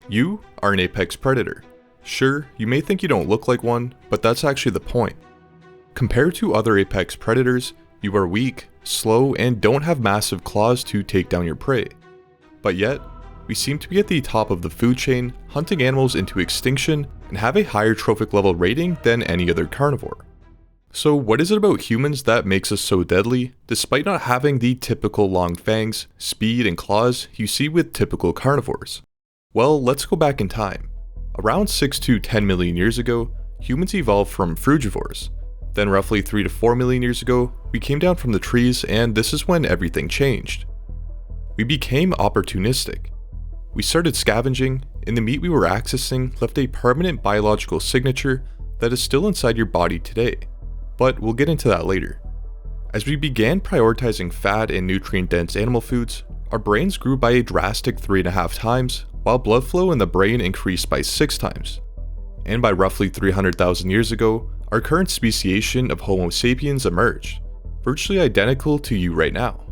You are an apex predator. Sure, you may think you don't look like one, but that's actually the point. Compared to other apex predators, you are weak, slow, and don't have massive claws to take down your prey. But yet, we seem to be at the top of the food chain, hunting animals into extinction, and have a higher trophic level rating than any other carnivore. So what is it about humans that makes us so deadly, despite not having the typical long fangs, speed, and claws you see with typical carnivores? Well, let's go back in time. Around 6 to 10 million years ago, humans evolved from frugivores. Then roughly 3 to 4 million years ago, we came down from the trees, and this is when everything changed. We became opportunistic. We started scavenging, and the meat we were accessing left a permanent biological signature that is still inside your body today. But we'll get into that later. As we began prioritizing fat and nutrient-dense animal foods, our brains grew by a drastic 3.5 times, while blood flow in the brain increased by 6 times. And by roughly 300,000 years ago, our current speciation of Homo sapiens emerged, virtually identical to you right now.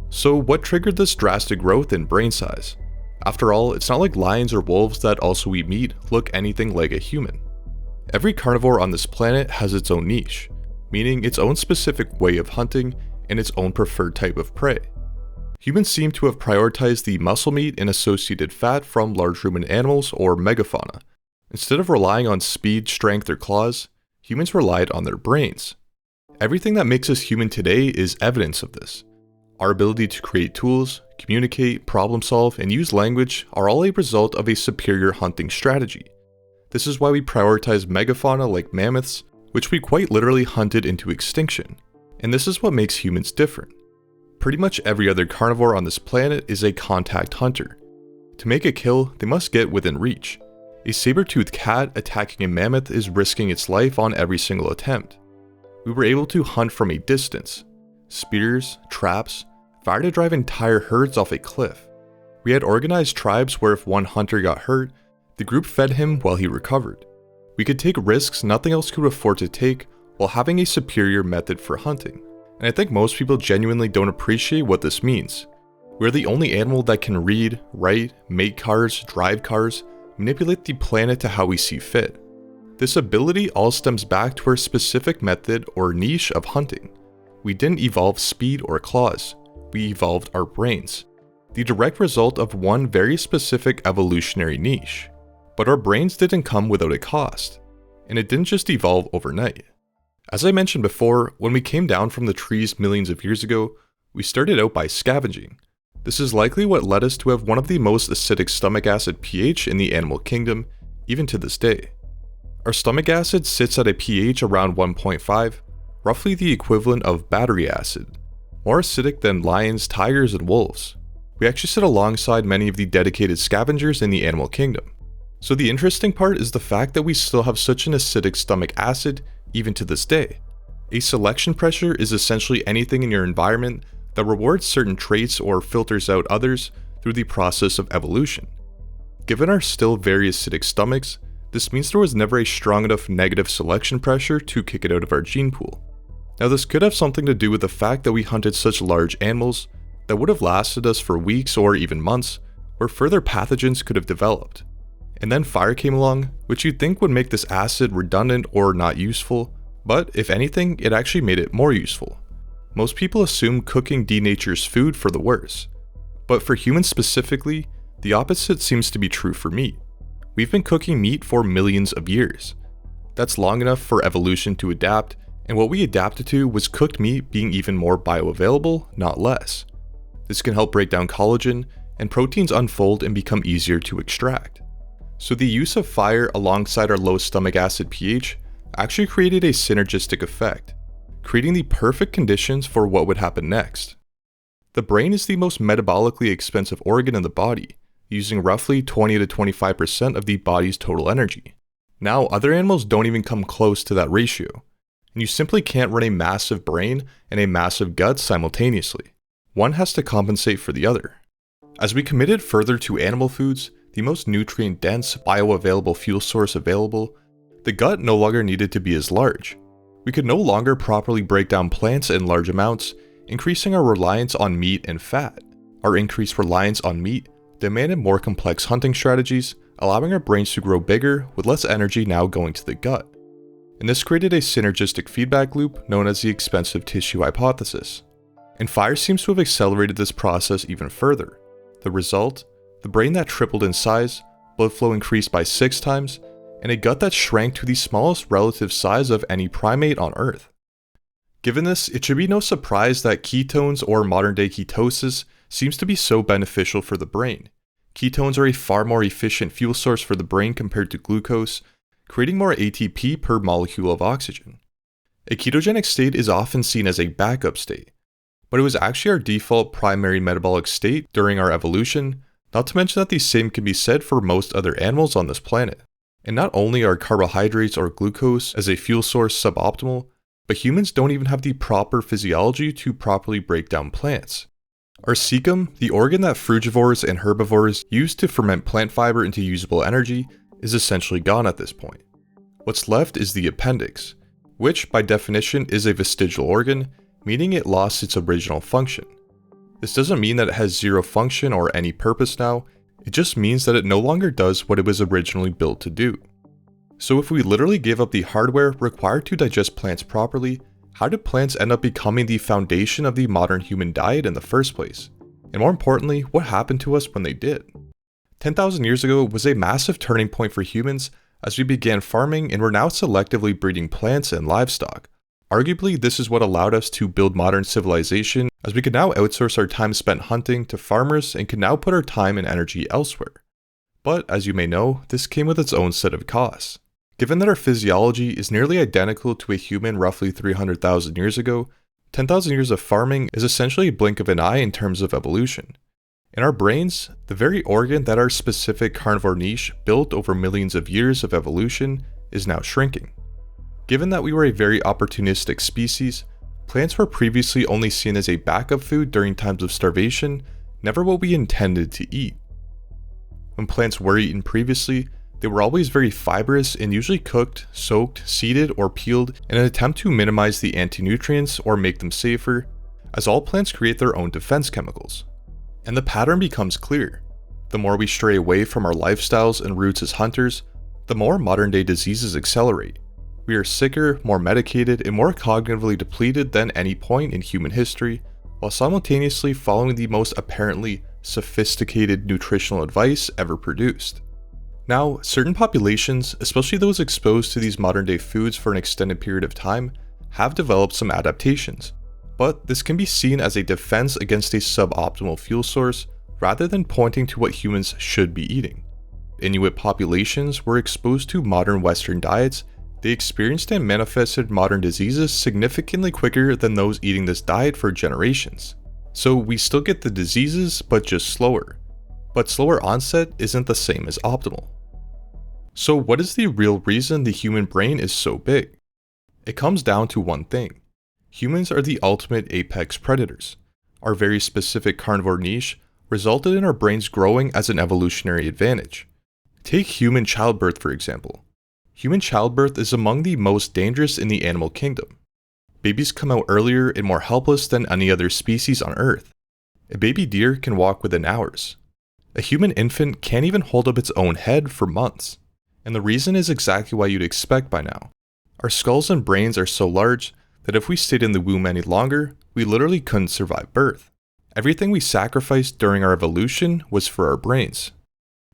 So what triggered this drastic growth in brain size? After all, it's not like lions or wolves that also eat meat look anything like a human. Every carnivore on this planet has its own niche, meaning its own specific way of hunting and its own preferred type of prey. Humans seem to have prioritized the muscle meat and associated fat from large ruminant animals or megafauna. Instead of relying on speed, strength, or claws, humans relied on their brains. Everything that makes us human today is evidence of this. Our ability to create tools, communicate, problem solve, and use language are all a result of a superior hunting strategy. This is why we prioritize megafauna like mammoths, which we quite literally hunted into extinction. And this is what makes humans different. Pretty much every other carnivore on this planet is a contact hunter. To make a kill, they must get within reach. A saber-toothed cat attacking a mammoth is risking its life on every single attempt. We were able to hunt from a distance. Spears, traps, fire to drive entire herds off a cliff. We had organized tribes where if one hunter got hurt, the group fed him while he recovered. We could take risks nothing else could afford to take while having a superior method for hunting. And I think most people genuinely don't appreciate what this means. We're the only animal that can read, write, make cars, drive cars, manipulate the planet to how we see fit. This ability all stems back to our specific method or niche of hunting. We didn't evolve speed or claws, we evolved our brains, the direct result of one very specific evolutionary niche. But our brains didn't come without a cost, and it didn't just evolve overnight. As I mentioned before, when we came down from the trees millions of years ago, we started out by scavenging. This is likely what led us to have one of the most acidic stomach acid pH in the animal kingdom, even to this day. Our stomach acid sits at a pH around 1.5, roughly the equivalent of battery acid, more acidic than lions, tigers, and wolves. We actually sit alongside many of the dedicated scavengers in the animal kingdom. So the interesting part is the fact that we still have such an acidic stomach acid even to this day. A selection pressure is essentially anything in your environment that rewards certain traits or filters out others through the process of evolution. Given our still very acidic stomachs, this means there was never a strong enough negative selection pressure to kick it out of our gene pool. Now this could have something to do with the fact that we hunted such large animals that would have lasted us for weeks or even months, where further pathogens could have developed. And then fire came along, which you'd think would make this acid redundant or not useful, but if anything, it actually made it more useful. Most people assume cooking denatures food for the worse, but for humans specifically, the opposite seems to be true for meat. We've been cooking meat for millions of years. That's long enough for evolution to adapt, and what we adapted to was cooked meat being even more bioavailable, not less. This can help break down collagen, and proteins unfold and become easier to extract. So the use of fire alongside our low stomach acid pH actually created a synergistic effect, creating the perfect conditions for what would happen next. The brain is the most metabolically expensive organ in the body, using roughly 20 to 25% of the body's total energy. Now, other animals don't even come close to that ratio, and you simply can't run a massive brain and a massive gut simultaneously. One has to compensate for the other. As we committed further to animal foods, the most nutrient-dense, bioavailable fuel source available, the gut no longer needed to be as large. We could no longer properly break down plants in large amounts, increasing our reliance on meat and fat. Our increased reliance on meat demanded more complex hunting strategies, allowing our brains to grow bigger with less energy now going to the gut. And this created a synergistic feedback loop known as the expensive tissue hypothesis. And fire seems to have accelerated this process even further. The result? The brain that tripled in size, blood flow increased by 6 times, and a gut that shrank to the smallest relative size of any primate on Earth. Given this, it should be no surprise that ketones or modern-day ketosis seems to be so beneficial for the brain. Ketones are a far more efficient fuel source for the brain compared to glucose, creating more ATP per molecule of oxygen. A ketogenic state is often seen as a backup state, but it was actually our default primary metabolic state during our evolution, not to mention that the same can be said for most other animals on this planet. And not only are carbohydrates or glucose as a fuel source suboptimal, but humans don't even have the proper physiology to properly break down plants. Our cecum, the organ that frugivores and herbivores use to ferment plant fiber into usable energy, is essentially gone at this point. What's left is the appendix, which by definition is a vestigial organ, meaning it lost its original function. This doesn't mean that it has zero function or any purpose now, it just means that it no longer does what it was originally built to do. So if we literally gave up the hardware required to digest plants properly, how did plants end up becoming the foundation of the modern human diet in the first place? And more importantly, what happened to us when they did? 10,000 years ago was a massive turning point for humans as we began farming and were now selectively breeding plants and livestock. Arguably, this is what allowed us to build modern civilization, as we could now outsource our time spent hunting to farmers and could now put our time and energy elsewhere. But as you may know, this came with its own set of costs. Given that our physiology is nearly identical to a human roughly 300,000 years ago, 10,000 years of farming is essentially a blink of an eye in terms of evolution. In our brains, the very organ that our specific carnivore niche built over millions of years of evolution is now shrinking. Given that we were a very opportunistic species, plants were previously only seen as a backup food during times of starvation, never what we intended to eat. When plants were eaten previously, they were always very fibrous and usually cooked, soaked, seeded, or peeled in an attempt to minimize the anti-nutrients or make them safer, as all plants create their own defense chemicals. And the pattern becomes clear. The more we stray away from our lifestyles and roots as hunters, the more modern-day diseases accelerate. We are sicker, more medicated, and more cognitively depleted than any point in human history, while simultaneously following the most apparently sophisticated nutritional advice ever produced. Now, certain populations, especially those exposed to these modern-day foods for an extended period of time, have developed some adaptations, but this can be seen as a defense against a suboptimal fuel source rather than pointing to what humans should be eating. Inuit populations were exposed to modern Western diets. They experienced and manifested modern diseases significantly quicker than those eating this diet for generations. So we still get the diseases, but just slower. But slower onset isn't the same as optimal. So what is the real reason the human brain is so big? It comes down to one thing. Humans are the ultimate apex predators. Our very specific carnivore niche resulted in our brains growing as an evolutionary advantage. Take human childbirth for example. Human childbirth is among the most dangerous in the animal kingdom. Babies come out earlier and more helpless than any other species on Earth. A baby deer can walk within hours. A human infant can't even hold up its own head for months. And the reason is exactly what you'd expect by now. Our skulls and brains are so large that if we stayed in the womb any longer, we literally couldn't survive birth. Everything we sacrificed during our evolution was for our brains.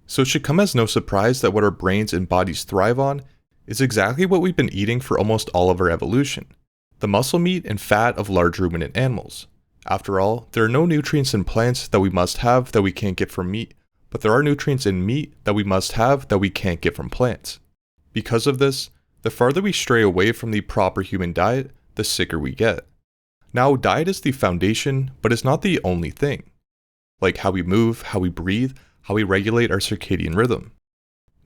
So it should come as no surprise that what our brains and bodies thrive on is exactly what we've been eating for almost all of our evolution: the muscle meat and fat of large ruminant animals. After all, there are no nutrients in plants that we must have that we can't get from meat, but there are nutrients in meat that we must have that we can't get from plants. Because of this, the farther we stray away from the proper human diet, the sicker we get. Now, diet is the foundation, but it's not the only thing. Like how we move, how we breathe, how we regulate our circadian rhythm.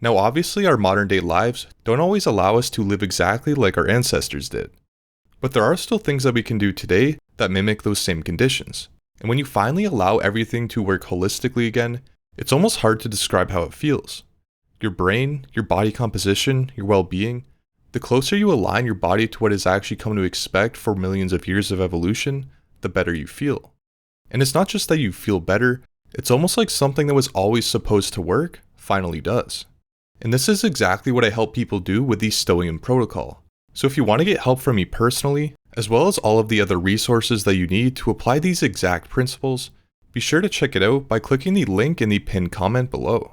Now obviously our modern day lives don't always allow us to live exactly like our ancestors did. But there are still things that we can do today that mimic those same conditions. And when you finally allow everything to work holistically again, it's almost hard to describe how it feels. Your brain, your body composition, your well-being, the closer you align your body to what it's actually come to expect for millions of years of evolution, the better you feel. And it's not just that you feel better, it's almost like something that was always supposed to work finally does. And this is exactly what I help people do with the Stoian protocol. So if you want to get help from me personally, as well as all of the other resources that you need to apply these exact principles, be sure to check it out by clicking the link in the pinned comment below.